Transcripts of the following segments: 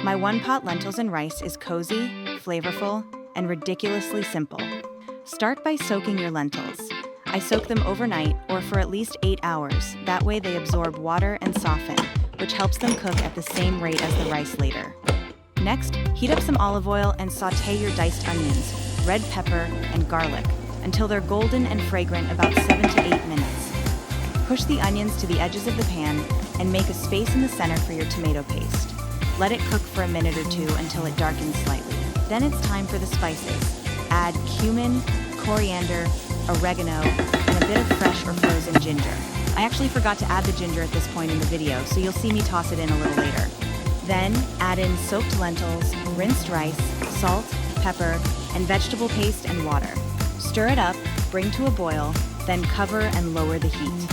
My one-pot lentils and rice is cozy, flavorful, and ridiculously simple. Start by soaking your lentils. I soak them overnight or for at least 8 hours. That way they absorb water and soften, which helps them cook at the same rate as the rice later. Next, heat up some olive oil and sauté your diced onions, red pepper, and garlic until they're golden and fragrant, about 7 to 8 minutes. Push the onions to the edges of the pan and make a space in the center for your tomato paste. Let it cook for a minute or two until it darkens slightly. Then it's time for the spices. Add cumin, coriander, oregano, and a bit of fresh or frozen ginger. I actually forgot to add the ginger at this point in the video, so you'll see me toss it in a little later. Then add in soaked lentils, rinsed rice, salt, pepper, and vegetable paste and water. Stir it up, bring to a boil, then cover and lower the heat.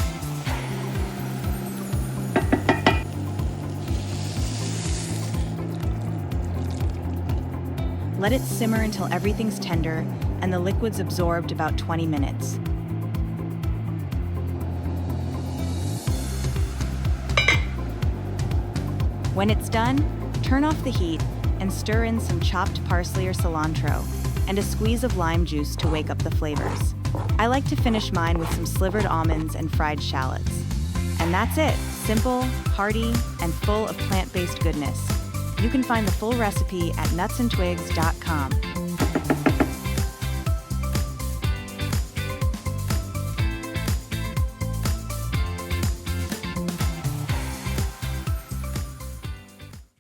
Let it simmer until everything's tender and the liquid's absorbed, about 20 minutes. When it's done, turn off the heat and stir in some chopped parsley or cilantro and a squeeze of lime juice to wake up the flavors. I like to finish mine with some slivered almonds and fried shallots. And that's it. Simple, hearty, and full of plant-based goodness. You can find the full recipe at nutsandtwigs.com.